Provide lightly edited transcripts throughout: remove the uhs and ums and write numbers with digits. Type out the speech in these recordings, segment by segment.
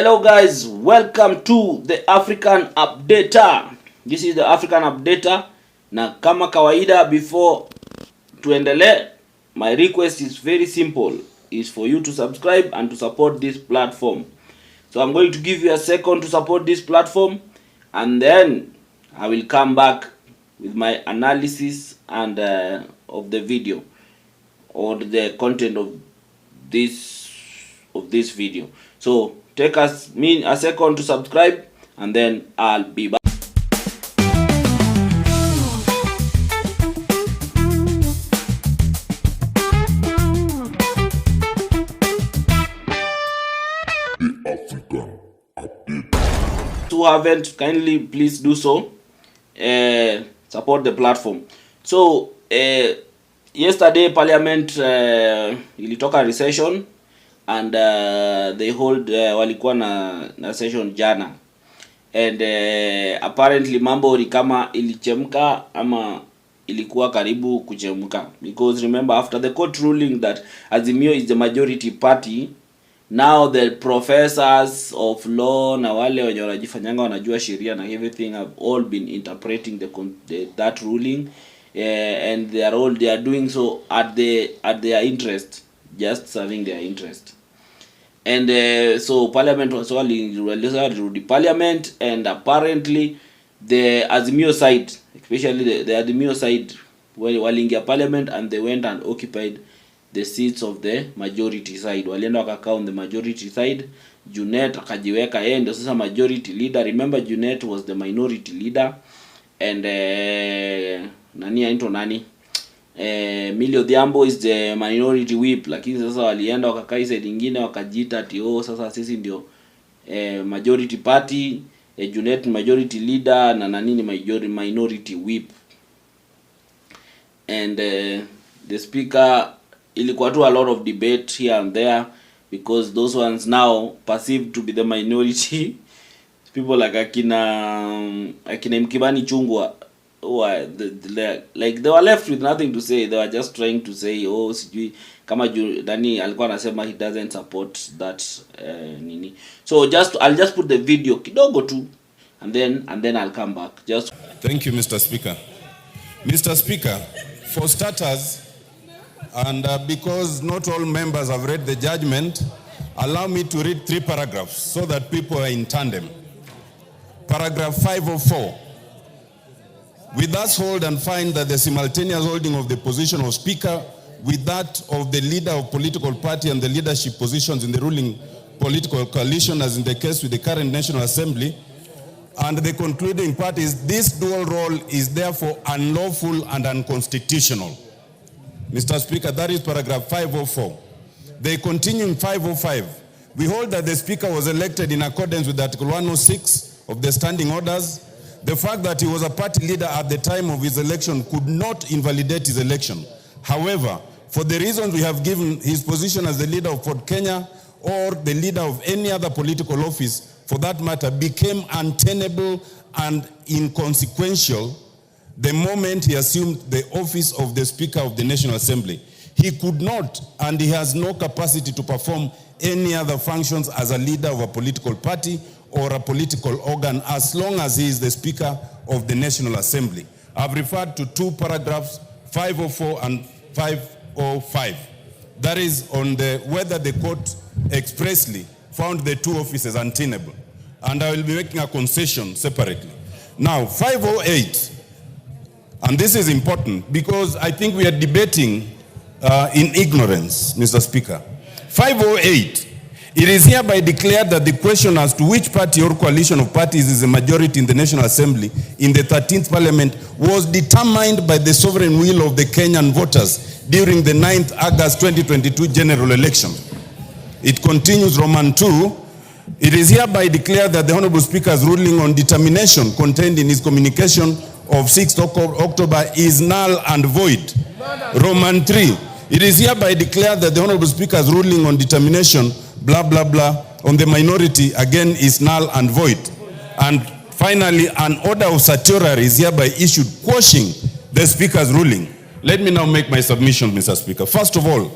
Hello guys, welcome to the African Updater. This is the African Updater, na kama kawaida, before tuendelee, my request is very simple, is for you to subscribe and to support this platform. So I'm going to give you a second to support this platform, and then I will come back with my analysis and of the video or the content of this video. So take us a second to subscribe, and then I'll be back. Who haven't, kindly please do so. Support the platform. So yesterday parliament ilitoka recession, and they hold walikuwa na session jana, and apparently mambo ni kama ilichemka ama ilikuwa karibu kuchemka, because remember, after the court ruling that Azimio is the majority party, now the professors of law na wale wenye wanajifanyanga wanajua sheria na everything have all been interpreting that ruling, and they are doing so at their interest, just serving their interest. And so parliament was all in parliament, and apparently the Azimio side, especially the Azimio side, walingia parliament, and they went and occupied the seats of the majority side. Walienda wakakaa on the majority side. Junet akajiweka yeye ndio sasa majority leader. Remember, Junet was the minority leader, and Millie Odhiambo is the minority whip, lakini sasa walienda wakakaa side nyingine wakajiita ati sasa sisi ndio majority party, Junet majority leader na minority whip. And the speaker, ilikuwa tu a lot of debate here and there, because those ones now perceived to be the minority people, like akina Mkibani Ichungwa, like they were left with nothing to say. They were just trying to say sijui kama Dani alikuwa anasema he doesn't support that nini. So I'll just put the video kidogo tu, and then I'll come back. Just Thank you, Mr. Speaker. Mr. Speaker, for starters, and because not all members have read the judgment, allow me to read 3 paragraphs so that people are in tandem. Paragraph 504. We thus hold and find that the simultaneous holding of the position of Speaker with that of the leader of political party and the leadership positions in the ruling political coalition, as in the case with the current National Assembly, and the concluding parties, this dual role is therefore unlawful and unconstitutional. Mr. Speaker, that is paragraph 504. They continue in 505. We hold that the Speaker was elected in accordance with Article 106 of the Standing Orders. The fact that he was a party leader at the time of his election could not invalidate his election. However, for the reasons we have given, his position as the leader of Ford Kenya or the leader of any other political office, for that matter, became untenable and inconsequential the moment he assumed the office of the Speaker of the National Assembly. He could not, and he has no capacity to perform any other functions as a leader of a political party or a political organ, as long as he is the Speaker of the National Assembly. I've referred to 2 paragraphs, 504 and 505. That is on whether the court expressly found the 2 offices untenable. And I will be making a concession separately. Now, 508, and this is important because I think we are debating in ignorance, Mr. Speaker. 508, it is hereby declared that the question as to which party or coalition of parties is a majority in the National Assembly in the 13th Parliament was determined by the sovereign will of the Kenyan voters during the 9th August 2022 general election. It continues, Roman 2, it is hereby declared that the Honorable Speaker's ruling on determination contained in his communication of 6th October is null and void. Roman 3, it is hereby declared that the Honorable Speaker's ruling on determination, blah, blah, blah, on the minority, again, is null and void. And finally, an order of certiorari is hereby issued quashing the Speaker's ruling. Let me now make my submission, Mr. Speaker. First of all,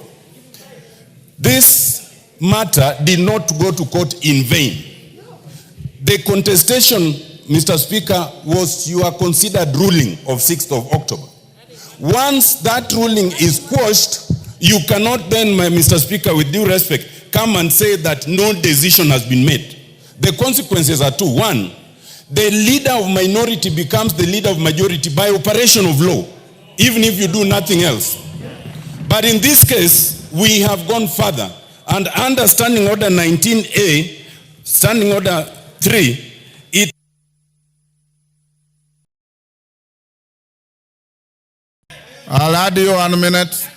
this matter did not go to court in vain. The contestation, Mr. Speaker, was your considered ruling of 6th of October. Once that ruling is quashed, you cannot then, Mr. Speaker, with due respect, come and say that no decision has been made. The consequences are two. One, the leader of minority becomes the leader of majority by operation of law, even if you do nothing else. But in this case, we have gone further. And under Standing Order 19A, Standing Order 3, it I'll add you 1 minute.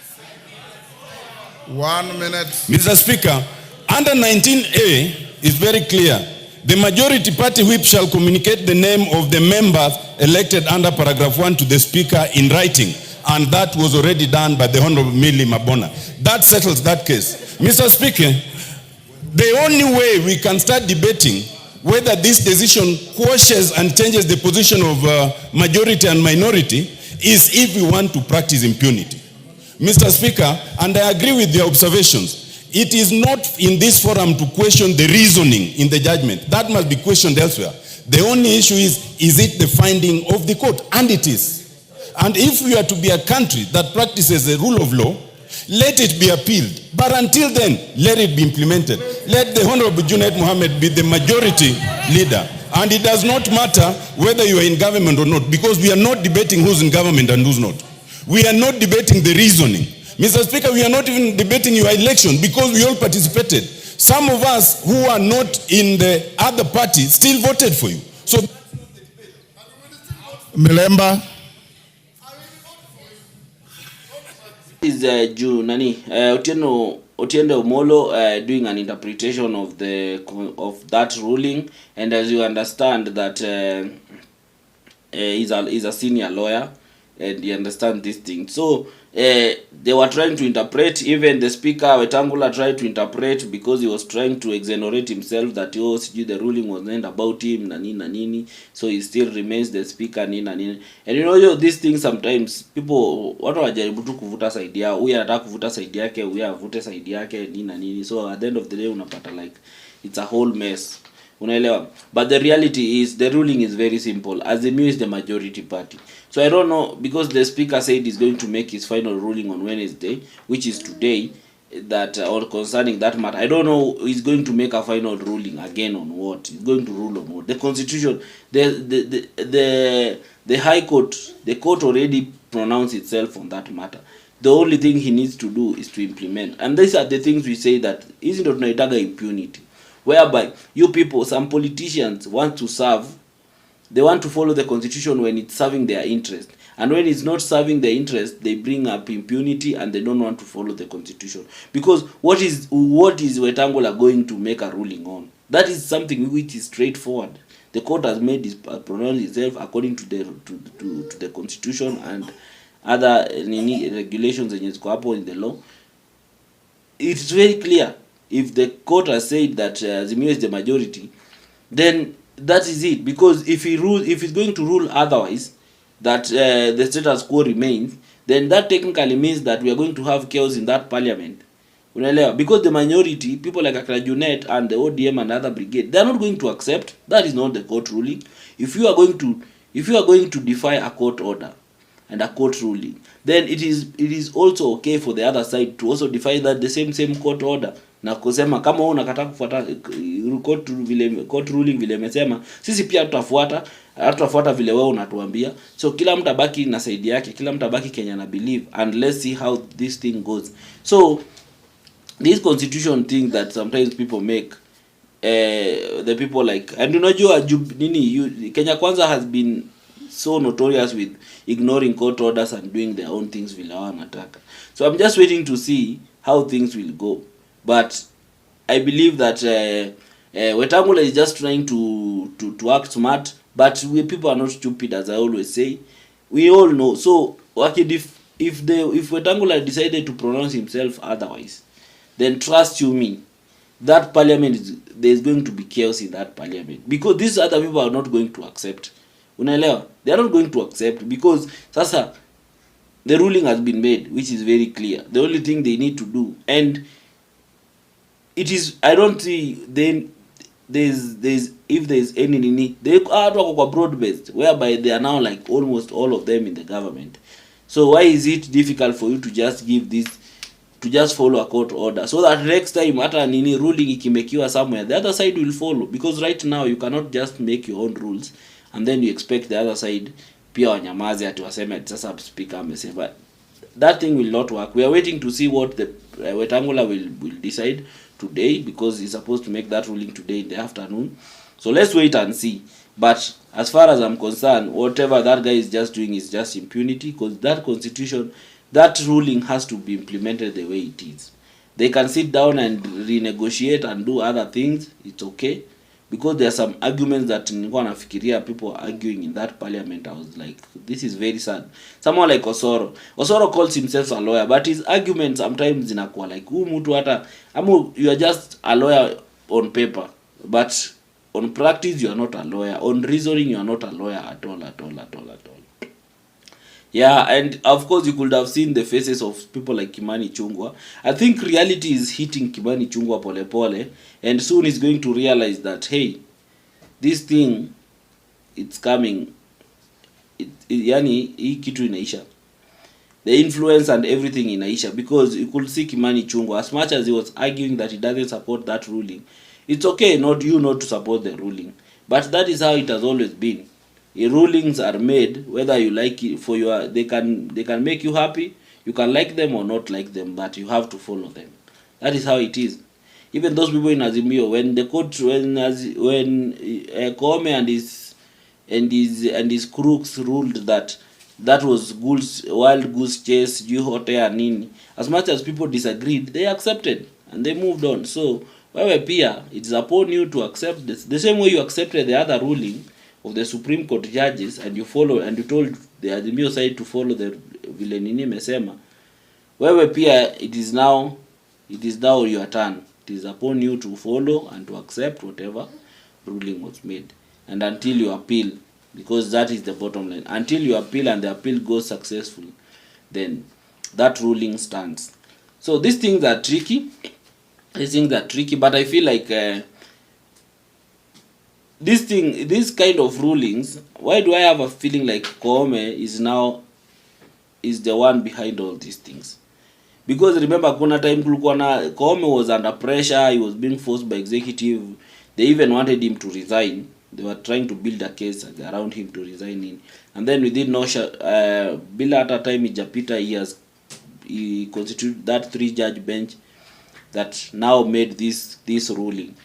1 minute. Mr. Speaker, under 19A is very clear. The majority party whip shall communicate the name of the members elected under paragraph 1 to the Speaker in writing. And that was already done by the Honorable Millie Mabona. That settles that case. Mr. Speaker, the only way we can start debating whether this decision quashes and changes the position of majority and minority is if we want to practice impunity. Mr. Speaker, and I agree with the observations, it is not in this forum to question the reasoning in the judgment. That must be questioned elsewhere. The only issue is it the finding of the court? And it is. And if we are to be a country that practices the rule of law, let it be appealed. But until then, let it be implemented. Let the Honorable Junet Mohammed be the majority leader. And it does not matter whether you are in government or not, because we are not debating who's in government and who's not. We are not debating the reasoning. Mr. Speaker, we are not even debating your election because we all participated. Some of us who are not in the other party still voted for you. So, Milemba. Is Otieno Omolo doing an interpretation of that ruling, and as you understand that he's a senior lawyer and he understands this thing. So they were trying to interpret, even the speaker Wetangula tried to interpret, because he was trying to exonerate himself that the ruling was not about him nani, so he still remains the speaker nini. And you know these things, sometimes people watu wajaribu tu kuvuta side yao, huyu anataka kuvuta side yake, huyu avute side yake nini, so at the end of the day unapata like it's a whole mess. Unaelewa? But the reality is the ruling is very simple. Azimio is the majority party. So I don't know, because the speaker said he's going to make his final ruling on Wednesday, which is today, that or concerning that matter. I don't know, he's going to make a final ruling again on what? He's going to rule on what? The constitution, the high court, the court already pronounced itself on that matter. The only thing he needs to do is to implement. And these are the things we say that isn't tunaitaga impunity, whereby you people, some politicians want to serve, they want to follow the constitution when it's serving their interest, and when it's not serving their interest, they bring up impunity and they don't want to follow the constitution. Because what is Wetangula going to make a ruling on? That is something which is straightforward. The court has made pronounced itself according to the constitution and other regulations in the law. It's very clear. If the court has said that Azimio is the majority, then that is it. Because if it's going to rule otherwise, that the status quo remains, then that technically means that we are going to have chaos in that parliament. Because the minority, people like Junet and the ODM and other brigade, they are not going to accept. That is not the court ruling. If you are going to defy a court order and a court ruling, then it is also okay for the other side to also defy that the same court order. Na kusema kama wewe unakataa kufuata court ruling vile imesema, sisi pia tutafuata vile wewe unatuambia. So kila mtu abaki na side yake, kila mtu abaki Kenya na believe, and let's see how this thing goes. So this constitution thing that sometimes people make, the people like, and unajua Kenya Kwanza has been so notorious with ignoring court orders and doing their own things vile wanataka. So I'm just waiting to see how things will go. But I believe that Wetangula is just trying to act smart, but people are not stupid, as I always say. We all know. So if Wetangula decided to pronounce himself otherwise, then trust you me, that parliament there's going to be chaos in that parliament, because these other people are not going to accept. Unaelewa? They are not going to accept, because sasa the ruling has been made, which is very clear. The only thing they need to do, and it is, I don't see then if there's any nini, they are broad based, whereby they are now like almost all of them in the government. So why is it difficult for you to just give this, to just follow a court order, so that next time hata nini ruling ikimekiwa somewhere, the other side will follow? Because right now you cannot just make your own rules and then you expect the other side pia wanyamaze ati waseme sasa speaker amesema. That thing will not work. We are waiting to see what the Wetangula will decide today, because he's supposed to make that ruling today in the afternoon. So let's wait and see. But as far as I'm concerned, whatever that guy is just doing is just impunity, because that constitution, that ruling has to be implemented the way it is. They can sit down and renegotiate and do other things, it's okay, because there are some arguments that nilikuwa nafikiria people are arguing in that parliament. I was like, this is very sad. Someone like Osoro calls himself a lawyer, but his arguments sometimes zinakuwa like, mtu hata you are just a lawyer on paper, but on practice you are not a lawyer. On reasoning you are not a lawyer at all. Yeah, and of course you could have seen the faces of people like Kimani Ichungwa. I think reality is hitting Kimani Ichungwa pole pole, and soon he's going to realize that, hey, this thing, it's coming. Yani hii kitu inaisha. The influence and everything inaisha, because you could see Kimani Ichungwa, as much as he was arguing that he doesn't support that ruling, it's okay not to support the ruling, but that is how it has always been. Rulings are made whether you like it, for your, they can make you happy, you can like them or not like them, but you have to follow them. That is how it is. Even those people in Azimio, when the court, when Koome and his crooks ruled that was wild goose chase, juhotea nini, as much as people disagreed, they accepted and they moved on. So wewe pia, it's upon you to accept this, the same way you accepted the other ruling of the Supreme Court judges, and you follow, and you told the Azimio side to follow the vile nini mesema. Wewe pia, it is now your turn. It is upon you to follow and to accept whatever ruling was made, and until you appeal, because that is the bottom line. Until you appeal and the appeal goes successful, then that ruling stands. So these things are tricky. But I feel like this kind of rulings, why do I have a feeling like Koome is the one behind all these things? Because remember, kuna time kulikuwa na Koome was under pressure, he was being forced by executive, they even wanted him to resign. They were trying to build a case around him to resign in. And then within bila hata time ijapita, he constituted that 3-judge bench that now made this ruling.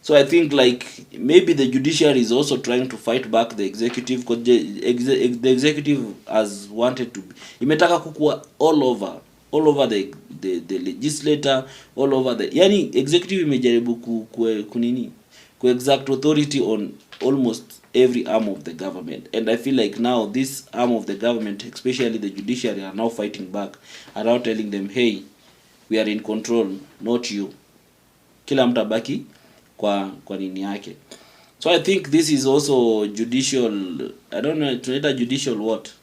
So I think like maybe the judiciary is also trying to fight back the executive, because the executive has wanted to, imetaka kukua all over the legislator, all over the, yani executive imejaribu ku exact authority on almost every arm of the government. And I feel like now this arm of the government, especially the judiciary, are now fighting back, are now telling them, hey, we are in control, not you. Kila mtabaki kwa nini yake. So I think this is also judicial, I don't know, tunaita judicial what?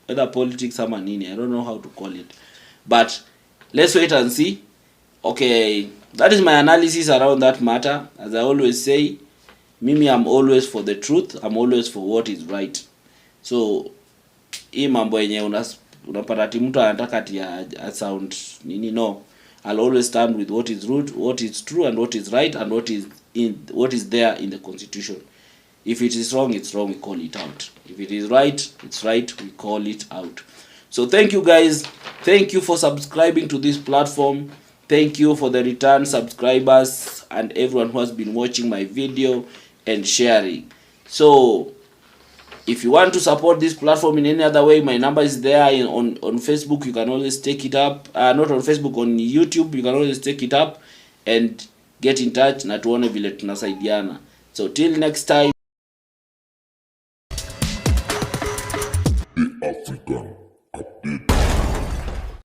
Whether politics ama nini, I don't know how to call it. But let's wait and see. Okay, that is my analysis around that matter. As I always say, mimi, I'm always for the truth, I'm always for what is right. So hii mambo yenye unapata ati mtu anataka ati a sound nini, no. I'll always stand with what is true and what is right, and what is there in the constitution. If it is wrong, it's wrong, we call it out. If it is right, it's right, we call it out. So thank you guys. Thank you for subscribing to this platform. Thank you for the return subscribers and everyone who has been watching my video and sharing. So if you want to support this platform in any other way, my number is there on Facebook. You can always take it up. Not on Facebook, on YouTube. You can always take it up and get in touch na tuone vile tunasaidiana. So till next time.